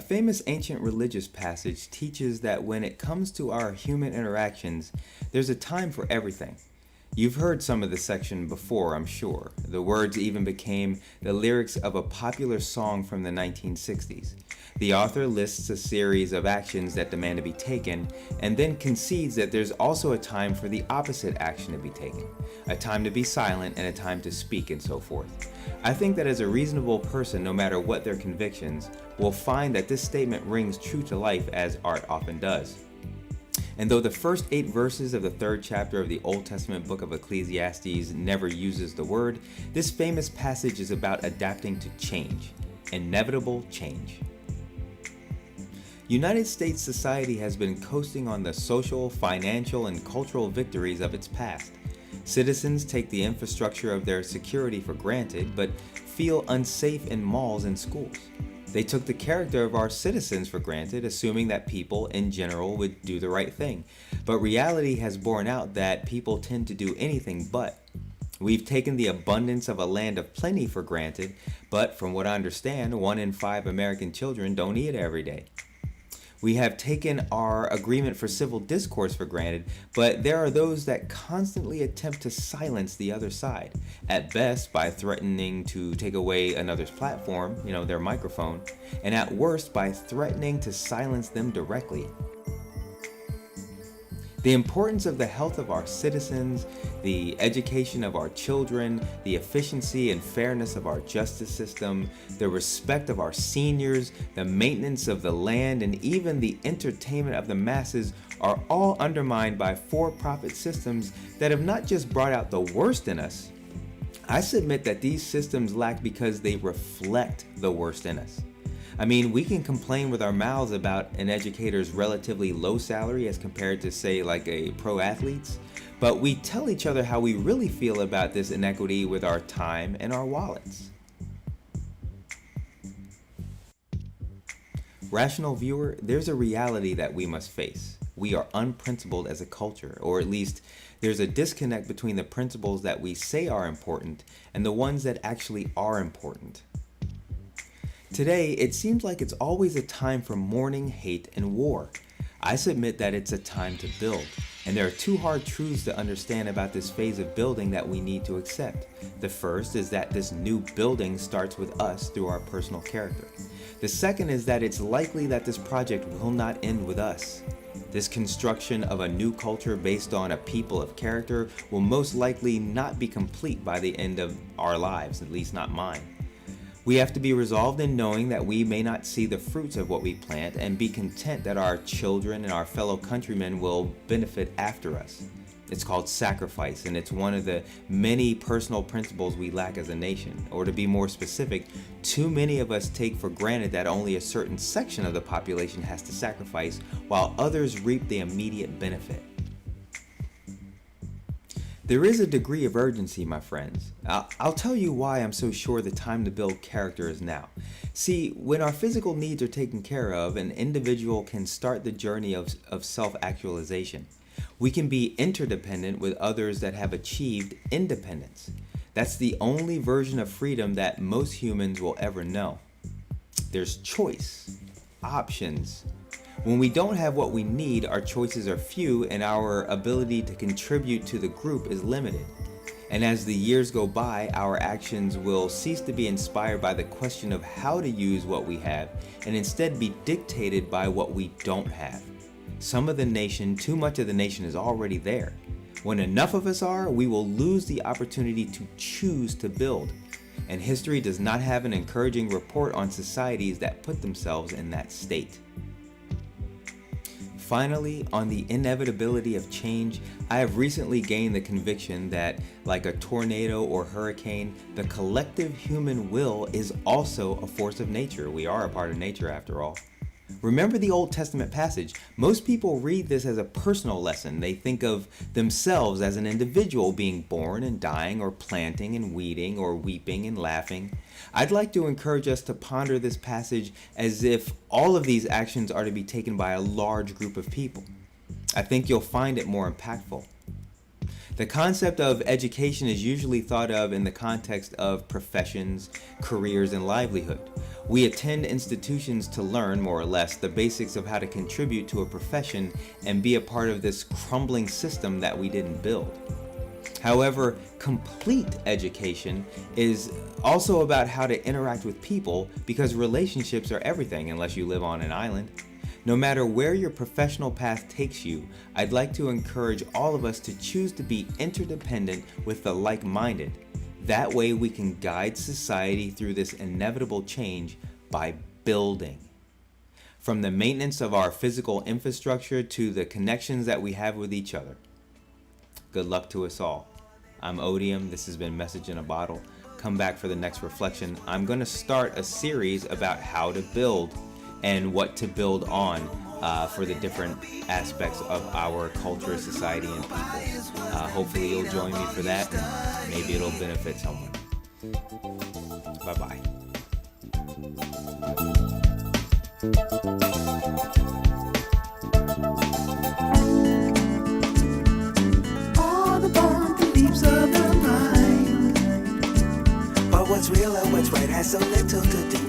famous ancient religious passage teaches that when it comes to our human interactions, there's a time for everything. You've heard some of this section before, I'm sure. The words even became the lyrics of a popular song from the 1960s. The author lists a series of actions that demand to be taken, and then concedes that there's also a time for the opposite action to be taken, a time to be silent and a time to speak, and so forth. I think that as a reasonable person, no matter what their convictions, will find that this statement rings true to life as art often does. And though the first 8 verses of the 3rd chapter of the Old Testament book of Ecclesiastes never uses the word, this famous passage is about adapting to change, inevitable change. United States society has been coasting on the social, financial, and cultural victories of its past. Citizens take the infrastructure of their security for granted, but feel unsafe in malls and schools. They took the character of our citizens for granted, assuming that people in general would do the right thing. But reality has borne out that people tend to do anything but. We've taken the abundance of a land of plenty for granted, but from what I understand, 1 in 5 American children don't eat every day. We have taken our agreement for civil discourse for granted, but there are those that constantly attempt to silence the other side, at best by threatening to take away another's platform, their microphone, and at worst by threatening to silence them directly. The importance of the health of our citizens, the education of our children, the efficiency and fairness of our justice system, the respect of our seniors, the maintenance of the land, and even the entertainment of the masses are all undermined by for-profit systems that have not just brought out the worst in us. I submit that these systems lack because they reflect the worst in us. I mean, we can complain with our mouths about an educator's relatively low salary as compared to, say, like a pro athlete's, but we tell each other how we really feel about this inequity with our time and our wallets. Rational viewer, there's a reality that we must face. We are unprincipled as a culture, or at least there's a disconnect between the principles that we say are important and the ones that actually are important. Today, it seems like it's always a time for mourning, hate, and war. I submit that it's a time to build, and there are 2 hard truths to understand about this phase of building that we need to accept. The first is that this new building starts with us through our personal character. The second is that it's likely that this project will not end with us. This construction of a new culture based on a people of character will most likely not be complete by the end of our lives, at least not mine. We have to be resolved in knowing that we may not see the fruits of what we plant and be content that our children and our fellow countrymen will benefit after us. It's called sacrifice, and it's one of the many personal principles we lack as a nation. Or to be more specific, too many of us take for granted that only a certain section of the population has to sacrifice, while others reap the immediate benefit. There is a degree of urgency, my friends. I'll tell you why I'm so sure the time to build character is now. See, when our physical needs are taken care of, an individual can start the journey of self-actualization. We can be interdependent with others that have achieved independence. That's the only version of freedom that most humans will ever know. There's choice, options. When we don't have what we need, our choices are few and our ability to contribute to the group is limited. And as the years go by, our actions will cease to be inspired by the question of how to use what we have and instead be dictated by what we don't have. Some of the nation, too much of the nation is already there. When enough of us are, we will lose the opportunity to choose to build. And history does not have an encouraging report on societies that put themselves in that state. Finally, on the inevitability of change, I have recently gained the conviction that, like a tornado or hurricane, the collective human will is also a force of nature. We are a part of nature after all. Remember the Old Testament passage. Most people read this as a personal lesson. They think of themselves as an individual being born and dying, or planting and weeding, or weeping and laughing. I'd like to encourage us to ponder this passage as if all of these actions are to be taken by a large group of people. I think you'll find it more impactful. The concept of education is usually thought of in the context of professions, careers, and livelihood. We attend institutions to learn, more or less, the basics of how to contribute to a profession and be a part of this crumbling system that we didn't build. However, complete education is also about how to interact with people, because relationships are everything unless you live on an island. No matter where your professional path takes you, I'd like to encourage all of us to choose to be interdependent with the like-minded. That way we can guide society through this inevitable change by building. From the maintenance of our physical infrastructure to the connections that we have with each other. Good luck to us all. I'm Odium. This has been Message in a Bottle. Come back for the next reflection. I'm going to start a series about how to build and what to build on for the different aspects of our culture, society, and people. Hopefully you'll join me for that, and maybe it'll benefit someone. Bye-bye. All the beliefs of the mind, but what's real and what's right has so little to do